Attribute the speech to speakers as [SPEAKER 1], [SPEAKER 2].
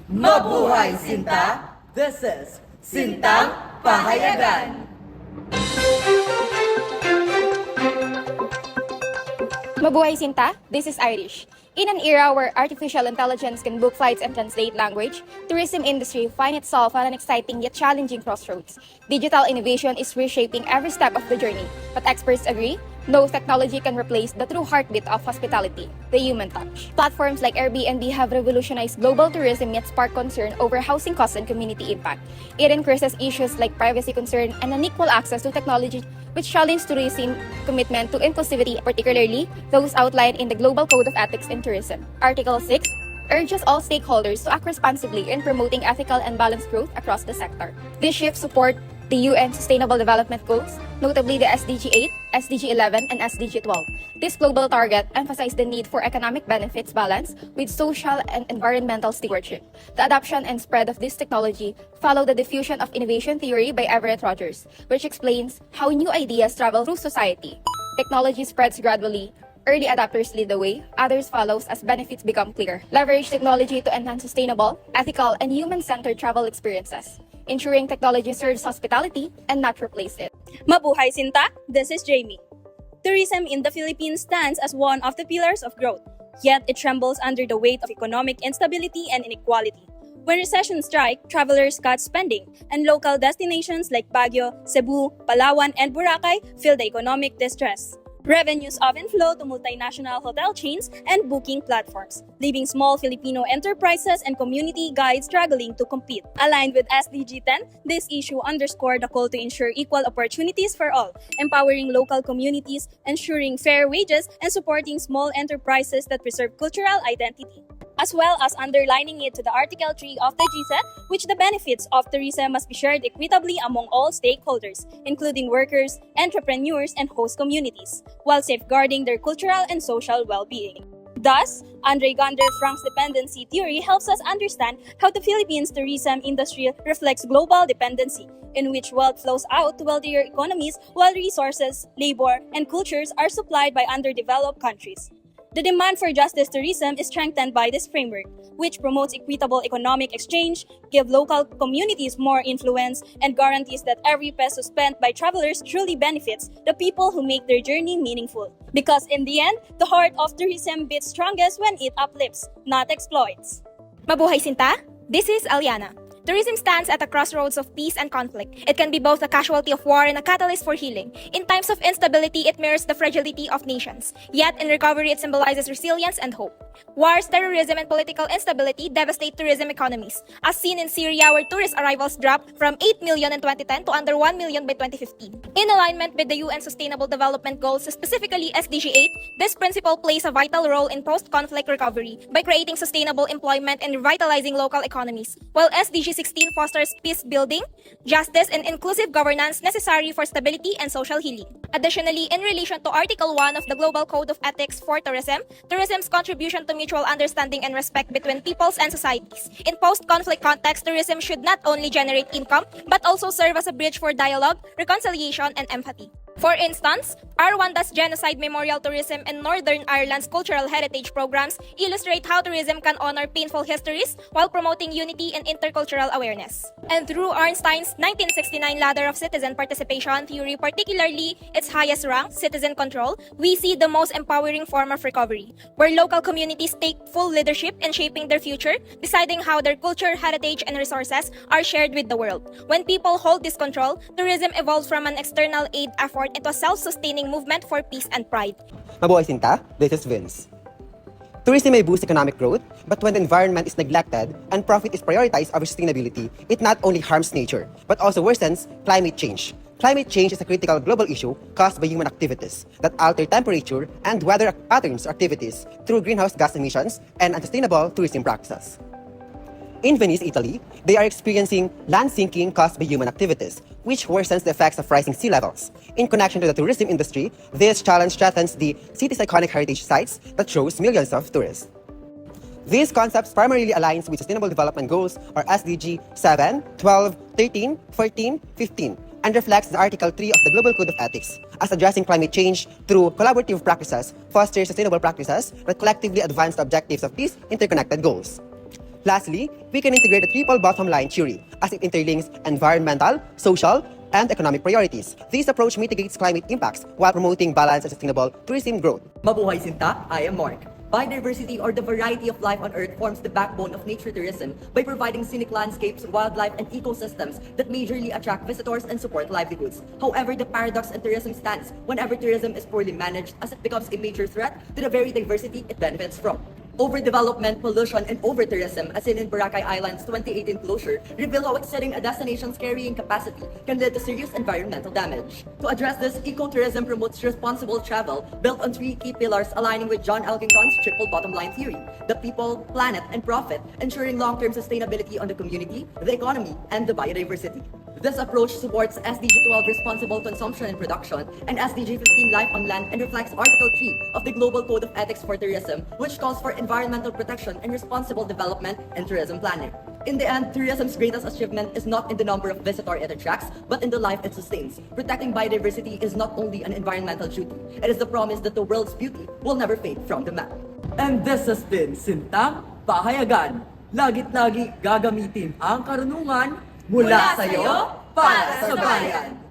[SPEAKER 1] Mabuhay Sinta! This is Sintang Pahayagan!
[SPEAKER 2] Mabuhay Sinta, this is Irish. In an era where artificial intelligence can book flights and translate language, tourism industry find itself at an exciting yet challenging crossroads. Digital innovation is reshaping every step of the journey, but experts agree, no technology can replace the true heartbeat of hospitality, the human touch. Platforms like Airbnb have revolutionized global tourism yet spark concern over housing costs and community impact. It increases issues like privacy concern and unequal access to technology, which challenge tourism commitment to inclusivity, particularly those outlined in the Global Code of Ethics in Tourism. Article 6 urges all stakeholders to act responsibly in promoting ethical and balanced growth across the sector. This shift support the UN Sustainable Development Goals, notably the SDG 8, SDG 11, and SDG 12. This global target emphasized the need for economic benefits balance with social and environmental stewardship. The adoption and spread of this technology follow the diffusion of innovation theory by Everett Rogers, which explains how new ideas travel through society. Technology spreads gradually. Early adopters lead the way, others follow as benefits become clear. Leverage technology to enhance sustainable, ethical, and human-centered travel experiences, ensuring technology serves hospitality and not replace it.
[SPEAKER 3] Mabuhay Sinta, this is Jaymee. Tourism in the Philippines stands as one of the pillars of growth, yet it trembles under the weight of economic instability and inequality. When recessions strike, travelers cut spending, and local destinations like Baguio, Cebu, Palawan, and Boracay feel the economic distress. Revenues often flow to multinational hotel chains and booking platforms, leaving small Filipino enterprises and community guides struggling to compete. Aligned with SDG 10, this issue underscored the call to ensure equal opportunities for all, empowering local communities, ensuring fair wages, and supporting small enterprises that preserve cultural identity, as well as underlining it to the Article 3 of the GSET, which the benefits of tourism must be shared equitably among all stakeholders, including workers, entrepreneurs, and host communities, while safeguarding their cultural and social well-being. Thus, Andre Gander Frank's dependency theory helps us understand how the Philippines tourism industry reflects global dependency, in which wealth flows out to wealthier economies while resources, labor, and cultures are supplied by underdeveloped countries. The demand for justice tourism is strengthened by this framework, which promotes equitable economic exchange, gives local communities more influence, and guarantees that every peso spent by travelers truly benefits the people who make their journey meaningful. Because in the end, the heart of tourism beats strongest when it uplifts, not exploits.
[SPEAKER 2] Mabuhay Sinta, this is Alyanna. Tourism stands at a crossroads of peace and conflict. It can be both a casualty of war and a catalyst for healing. In times of instability, it mirrors the fragility of nations. Yet, in recovery, it symbolizes resilience and hope. Wars, terrorism, and political instability devastate tourism economies, as seen in Syria, where tourist arrivals dropped from 8 million in 2010 to under 1 million by 2015. In alignment with the UN Sustainable Development Goals, specifically SDG 8, this principle plays a vital role in post-conflict recovery by creating sustainable employment and revitalizing local economies, while SDG 16 fosters peace building, justice, and inclusive governance necessary for stability and social healing. Additionally, in relation to Article 1 of the Global Code of Ethics for Tourism, tourism's contribution to mutual understanding and respect between peoples and societies. In post-conflict context, tourism should not only generate income, but also serve as a bridge for dialogue, reconciliation, and empathy. For instance, Rwanda's genocide memorial tourism and Northern Ireland's cultural heritage programs illustrate how tourism can honor painful histories while promoting unity and intercultural awareness. And through Arnstein's 1969 ladder of citizen participation theory, particularly its highest rank, citizen control, we see the most empowering form of recovery, where local communities take full leadership in shaping their future, deciding how their culture, heritage, and resources are shared with the world. When people hold this control, tourism evolves from an external aid effort into a self-sustaining movement for peace and pride.
[SPEAKER 4] Mabuhay Sinta, this is Vince. Tourism may boost economic growth, but when the environment is neglected and profit is prioritized over sustainability, it not only harms nature, but also worsens climate change. Climate change is a critical global issue caused by human activities that alter temperature and weather patterns activities through greenhouse gas emissions and unsustainable tourism practices. In Venice, Italy, they are experiencing land sinking caused by human activities, which worsens the effects of rising sea levels. In connection to the tourism industry, this challenge threatens the city's iconic heritage sites that shows millions of tourists. These concepts primarily aligns with Sustainable Development Goals or SDG 7, 12, 13, 14, 15, and reflects the Article 3 of the Global Code of Ethics as addressing climate change through collaborative practices, foster sustainable practices that collectively advance the objectives of these interconnected goals. Lastly, we can integrate a triple bottom line theory as it interlinks environmental, social, and economic priorities. This approach mitigates climate impacts while promoting balanced and sustainable tourism growth.
[SPEAKER 1] Mabuhay Sinta, I am Mark. Biodiversity or the variety of life on Earth forms the backbone of nature tourism by providing scenic landscapes, wildlife, and ecosystems that majorly attract visitors and support livelihoods. However, the paradox in tourism stands whenever tourism is poorly managed as it becomes a major threat to the very diversity it benefits from. Overdevelopment, pollution, and over-tourism, as seen in Boracay Island's 2018 closure, reveal how exceeding a destination's carrying capacity can lead to serious environmental damage. To address this, ecotourism promotes responsible travel built on three key pillars aligning with John Elkington's triple bottom line theory: the people, planet, and profit, ensuring long-term sustainability on the community, the economy, and the biodiversity. This approach supports SDG 12 responsible consumption and production and SDG 15 life on land and reflects Article 3 of the Global Code of Ethics for Tourism, which calls for environmental protection and responsible development in tourism planning. In the end, tourism's greatest achievement is not in the number of visitors it attracts, but in the life it sustains. Protecting biodiversity is not only an environmental duty, it is the promise that the world's beauty will never fade from the map. And this has been Sintang Pahayagan. Lagit-lagi gagamitin ang karunungan mula sa'yo para sa bayan.